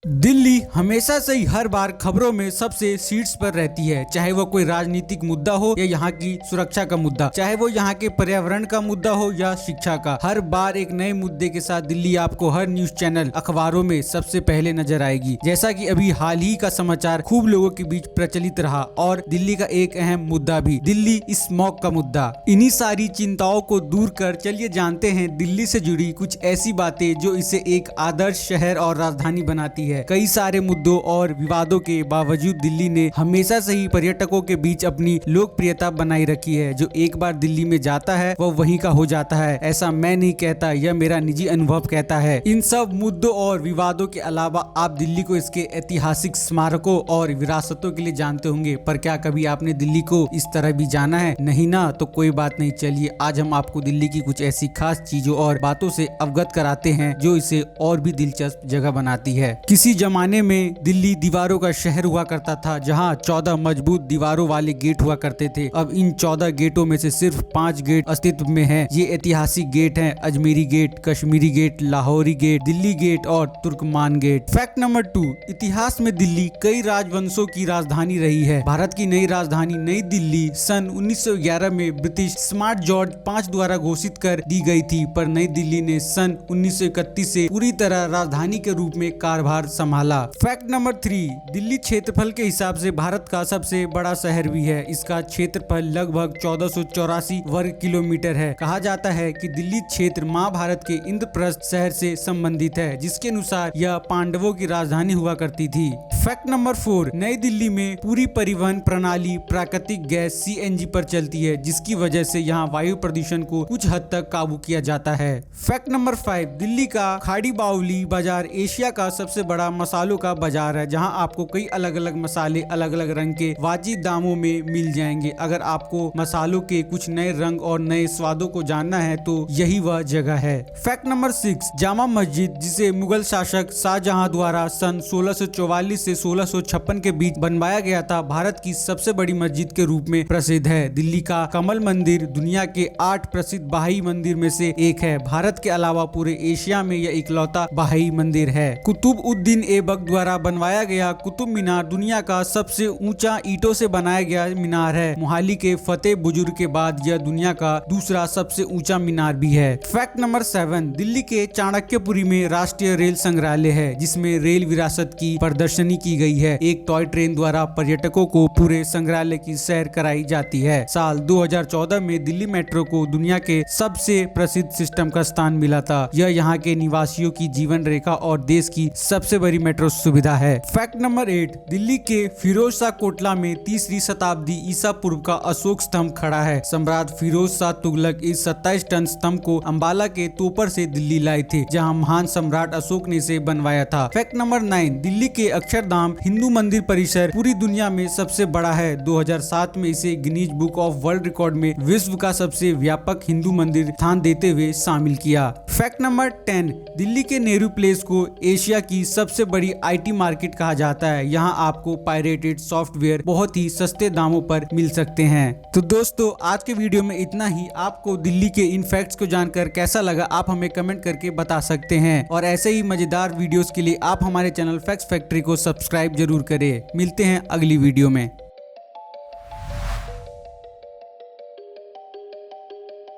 दिल्ली हमेशा से ही हर बार खबरों में सबसे शीर्ष पर रहती है, चाहे वो कोई राजनीतिक मुद्दा हो या यहाँ की सुरक्षा का मुद्दा, चाहे वो यहाँ के पर्यावरण का मुद्दा हो या शिक्षा का। हर बार एक नए मुद्दे के साथ दिल्ली आपको हर न्यूज चैनल अखबारों में सबसे पहले नजर आएगी। जैसा कि अभी हाल ही का समाचार खूब लोगों के बीच प्रचलित रहा और दिल्ली का एक अहम मुद्दा भी, दिल्ली स्मॉग का मुद्दा। इन्हीं सारी चिंताओं को दूर कर चलिए जानते हैं दिल्ली से जुड़ी कुछ ऐसी बातें जो इसे एक आदर्श शहर और राजधानी बनाती है। कई सारे मुद्दों और विवादों के बावजूद दिल्ली ने हमेशा से ही पर्यटकों के बीच अपनी लोकप्रियता बनाई रखी है। जो एक बार दिल्ली में जाता है वह वहीं का हो जाता है। ऐसा मैं नहीं कहता, यह मेरा निजी अनुभव कहता है। इन सब मुद्दों और विवादों के अलावा आप दिल्ली को इसके ऐतिहासिक स्मारकों और विरासतों के लिए जानते होंगे, पर क्या कभी आपने दिल्ली को इस तरह भी जाना है? नहीं ना, तो कोई बात नहीं। चलिए आज हम आपको दिल्ली की कुछ ऐसी खास चीजों और बातों से अवगत कराते हैं जो इसे और भी दिलचस्प जगह बनाती है। किसी जमाने में दिल्ली दीवारों का शहर हुआ करता था, जहां 14 मजबूत दीवारों वाले गेट हुआ करते थे। अब इन 14 गेटों में से सिर्फ 5 गेट अस्तित्व में हैं। ये ऐतिहासिक गेट हैं: Ajmeri gate, Kashmiri gate, Lahori gate, Delhi gate और तुर्कमान गेट। फैक्ट नंबर 2, इतिहास में दिल्ली कई राजवंशों की राजधानी रही है। भारत की नई राजधानी नई दिल्ली सन 1911 में ब्रिटिश सम्राट जॉर्ज 5 द्वारा घोषित कर दी गई थी, पर नई दिल्ली ने सन 1931 से पूरी तरह राजधानी के रूप में कारभार संभाला। फैक्ट नंबर 3, दिल्ली क्षेत्रफल के हिसाब से भारत का सबसे बड़ा शहर भी है। इसका क्षेत्रफल लगभग 1484 वर्ग किलोमीटर है। कहा जाता है कि दिल्ली क्षेत्र महाभारत के इंद्रप्रस्थ शहर से संबंधित है, जिसके अनुसार यह पांडवों की राजधानी हुआ करती थी। फैक्ट नंबर 4, नई दिल्ली में पूरी परिवहन प्रणाली प्राकृतिक गैस CNG पर चलती है, जिसकी वजह से यहाँ वायु प्रदूषण को कुछ हद तक काबू किया जाता है। फैक्ट नंबर 5, दिल्ली का खाड़ी बावली बाजार एशिया का सबसे बड़ा मसालों का बाजार है, जहां आपको कई अलग अलग मसाले अलग अलग रंग के वाजिब दामों में मिल जाएंगे। अगर आपको मसालों के कुछ नए रंग और नए स्वादों को जानना है तो यही वह जगह है। फैक्ट नंबर 6, जामा मस्जिद, जिसे मुगल शासक शाहजहां द्वारा सन 1644 से 1656 के बीच बनवाया गया था, भारत की सबसे बड़ी मस्जिद के रूप में प्रसिद्ध है। दिल्ली का कमल मंदिर दुनिया के 8 प्रसिद्ध बहाई मंदिर में से एक है। भारत के अलावा पूरे एशिया में यह इकलौता बहाई मंदिर है। कुतुबउद्दीन ऐबक द्वारा बनवाया गया कुतुब मीनार दुनिया का सबसे ऊंचा ईंटों से बनाया गया मीनार है। मोहाली के फतेह बुजुर्ग के बाद यह दुनिया का दूसरा सबसे ऊंचा मीनार भी है। फैक्ट नंबर 7, दिल्ली के चाणक्यपुरी में राष्ट्रीय रेल संग्रहालय है, जिसमें रेल विरासत की प्रदर्शनी की गई है। एक टॉय ट्रेन द्वारा पर्यटकों को पूरे संग्रहालय की सैर कराई जाती है। साल 2014 में दिल्ली मेट्रो को दुनिया के सबसे प्रसिद्ध सिस्टम का स्थान मिला था। यह यहाँ के निवासियों की जीवन रेखा और देश की सबसे बड़ी मेट्रो सुविधा है। फैक्ट नंबर 8, दिल्ली के फिरोज शाह कोटला में 3वीं शताब्दी ईसा पूर्व का अशोक स्तंभ खड़ा है। सम्राट फिरोज शाह तुगलक इस 27 टन स्तंभ को अंबाला के तोपर से दिल्ली लाए थे, जहां महान सम्राट अशोक ने इसे बनवाया था। फैक्ट नंबर 9, दिल्ली के अक्षरधाम हिंदू मंदिर परिसर पूरी दुनिया में सबसे बड़ा है। 2007 में इसे Guinness book of world record में विश्व का सबसे व्यापक हिंदू मंदिर स्थान देते हुए शामिल किया। फैक्ट नंबर 10, दिल्ली के नेहरू प्लेस को एशिया की सबसे बड़ी IT मार्केट कहा जाता है। यहाँ आपको पायरेटेड सॉफ्टवेयर बहुत ही सस्ते दामों पर मिल सकते हैं। तो दोस्तों आज के वीडियो में इतना ही। आपको दिल्ली के इन फैक्ट्स को जानकर कैसा लगा आप हमें कमेंट करके बता सकते हैं, और ऐसे ही मजेदार वीडियोस के लिए आप हमारे चैनल फैक्ट्स फैक्ट्री को सब्सक्राइब जरूर करें। मिलते हैं अगली वीडियो में।